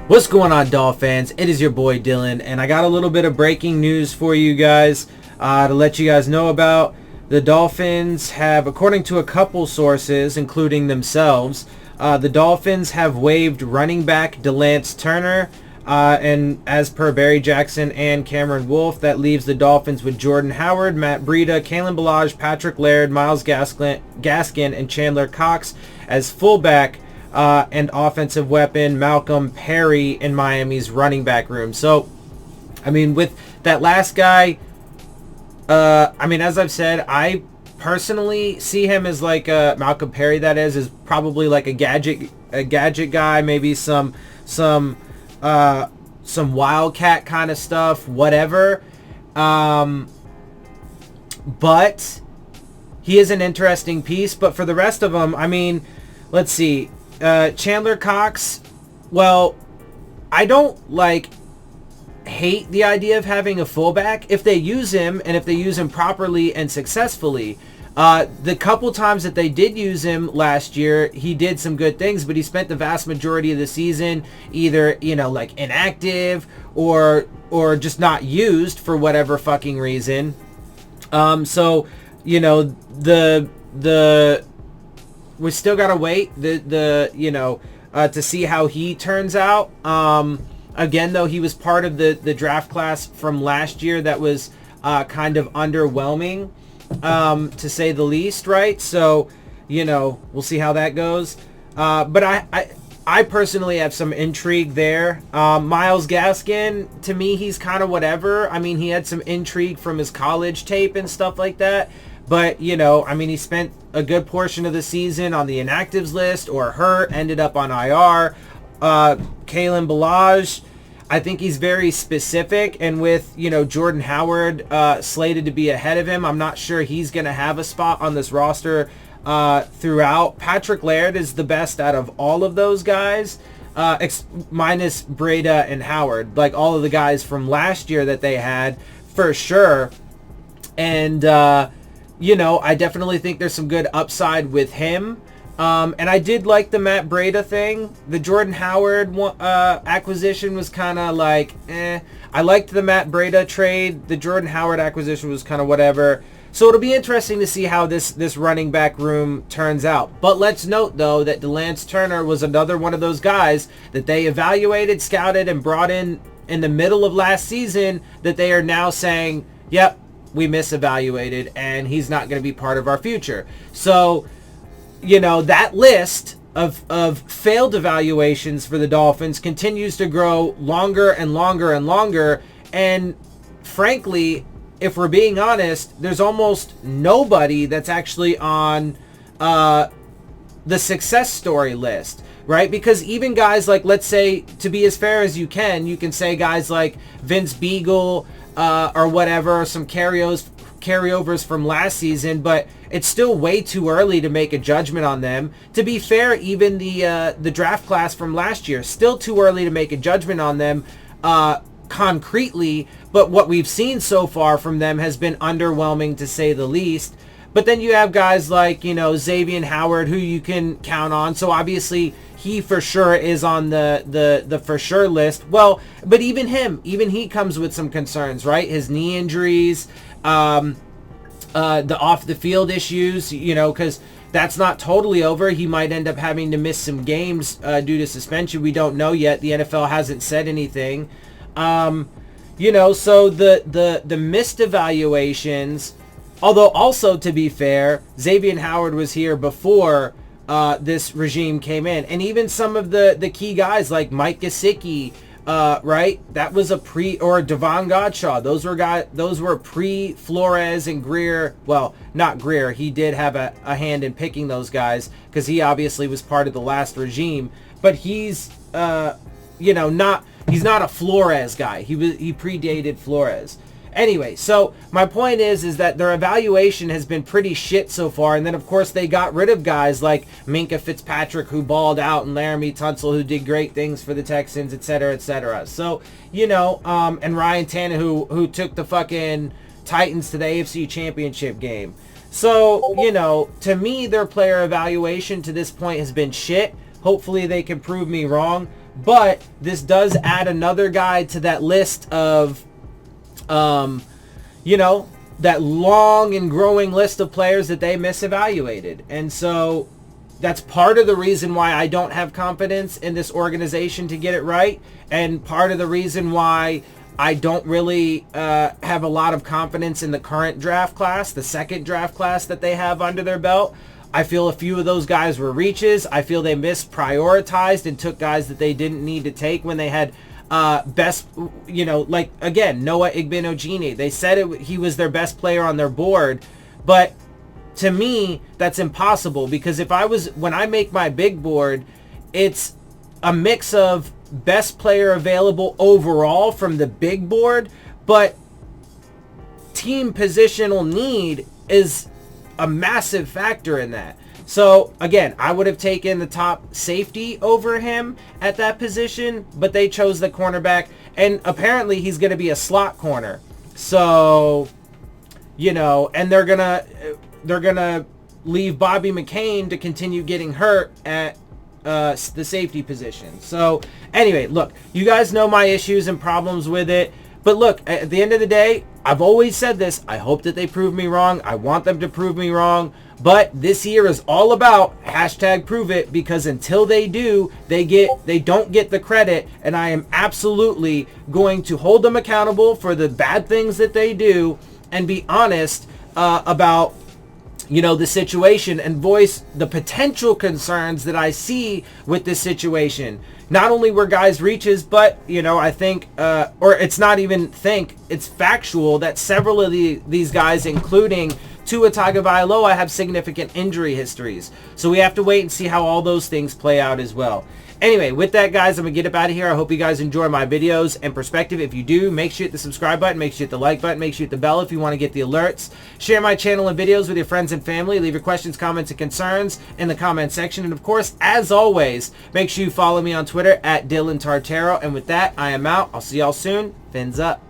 What's going on, Dolphins? It is your boy Dillon, and I got a little bit of breaking news for you guys to let you guys know about. The Dolphins have, according to a couple sources, including themselves, the Dolphins have waived running back Delance Turner, and as per Barry Jackson and Cameron Wolfe, that leaves the Dolphins with Jordan Howard, Matt Breida, Kalen Ballage, Patrick Laird, Myles Gaskin, and Chandler Cox as fullback. And offensive weapon Malcolm Perry in Miami's running back room. So, I mean, with that last guy, as I've said, I personally see him as like Malcolm Perry. That is probably like a gadget guy, maybe some wildcat kind of stuff, whatever. But he is an interesting piece. But for the rest of them, I mean, let's see. Chandler Cox, well, I don't hate the idea of having a fullback if they use him, and if they use him properly and successfully. The couple times that they did use him last year, he did some good things, but he spent the vast majority of the season either, inactive or just not used for whatever fucking reason. We still gotta wait to see how he turns out. Again, though, he was part of the draft class from last year that was kind of underwhelming, to say the least, right? So, we'll see how that goes. But I personally have some intrigue there. Myles Gaskin, to me, he's kind of whatever. I mean, he had some intrigue from his college tape and stuff like that. But, he spent a good portion of the season on the inactives list or hurt, ended up on IR. Kalen Ballage, I think he's very specific. And with, Jordan Howard slated to be ahead of him, I'm not sure he's going to have a spot on this roster throughout. Patrick Laird is the best out of all of those guys, minus Breida and Howard. Like all of the guys from last year that they had, for sure. And, I definitely think there's some good upside with him. And I did like the Matt Breida thing. The Jordan Howard acquisition was kind of like, eh. I liked the Matt Breida trade. The Jordan Howard acquisition was kind of whatever. So it'll be interesting to see how this running back room turns out. But let's note, though, that Delance Turner was another one of those guys that they evaluated, scouted, and brought in the middle of last season that they are now saying, yep, we misevaluated, and he's not going to be part of our future. So, that list of failed evaluations for the Dolphins continues to grow longer and longer and longer. And frankly, if we're being honest, there's almost nobody that's actually on the success story list, right? Because even guys like, let's say, to be as fair as you can say guys like Vince Beagle, or whatever, some carryovers from last season, but it's still way too early to make a judgment on them. To be fair, even the draft class from last year, still too early to make a judgment on them concretely, but what we've seen so far from them has been underwhelming, to say the least. But then you have guys like, Xavier Howard, who you can count on. So obviously he for sure is on the for sure list. Well, but even he comes with some concerns, right? His knee injuries, the off the field issues, because that's not totally over. He might end up having to miss some games due to suspension. We don't know yet. The NFL hasn't said anything. So the missed evaluations. Although also, to be fair, Xavier Howard was here before this regime came in. And even some of the key guys like Mike Gesicki, right? That was or Devon Godshaw. Those were pre-Flores and Greer. Well, not Greer. He did have a hand in picking those guys because he obviously was part of the last regime. But he's, he's not a Flores guy. He predated Flores. Anyway, so my point is that their evaluation has been pretty shit so far. And then, of course, they got rid of guys like Minkah Fitzpatrick, who balled out, and Laramie Tunsil, who did great things for the Texans, et cetera, et cetera. So, and Ryan Tannehill, who took the fucking Titans to the AFC Championship game. So, to me, their player evaluation to this point has been shit. Hopefully they can prove me wrong. But this does add another guy to that list of, you know, that long and growing list of players that they misevaluated. And so that's part of the reason why I don't have confidence in this organization to get it right. And part of the reason why I don't really have a lot of confidence in the current draft class, the second draft class that they have under their belt. I feel a few of those guys were reaches. I feel they misprioritized and took guys that they didn't need to take when they had best, you know, like, again, Noah Igbenogene. They said he was their best player on their board, but to me, that's impossible, because when I make my big board, it's a mix of best player available overall from the big board, but team positional need is a massive factor in that. So again, I would have taken the top safety over him at that position, but they chose the cornerback, and apparently he's going to be a slot corner. So, you know, and they're gonna leave Bobby McCain to continue getting hurt at the safety position. So anyway, look, you guys know my issues and problems with it. But look, at the end of the day, I've always said this. I hope that they prove me wrong. I want them to prove me wrong. But this year is all about #prove it, because until they do, they don't get the credit. And I am absolutely going to hold them accountable for the bad things that they do and be honest about, you know, the situation, and voice the potential concerns that I see with this situation. Not only were guys reaches, but, you know, I think, or it's not even think, it's factual that several of these guys, including Tua Tagovailoa, have significant injury histories. So we have to wait and see how all those things play out as well. Anyway, with that, guys, I'm going to get up out of here. I hope you guys enjoy my videos and perspective. If you do, make sure you hit the subscribe button, make sure you hit the like button, make sure you hit the bell if you want to get the alerts. Share my channel and videos with your friends and family. Leave your questions, comments, and concerns in the comment section. And of course, as always, make sure you follow me on Twitter at Dillon Tartaro. And with that, I am out. I'll see y'all soon. Fins up.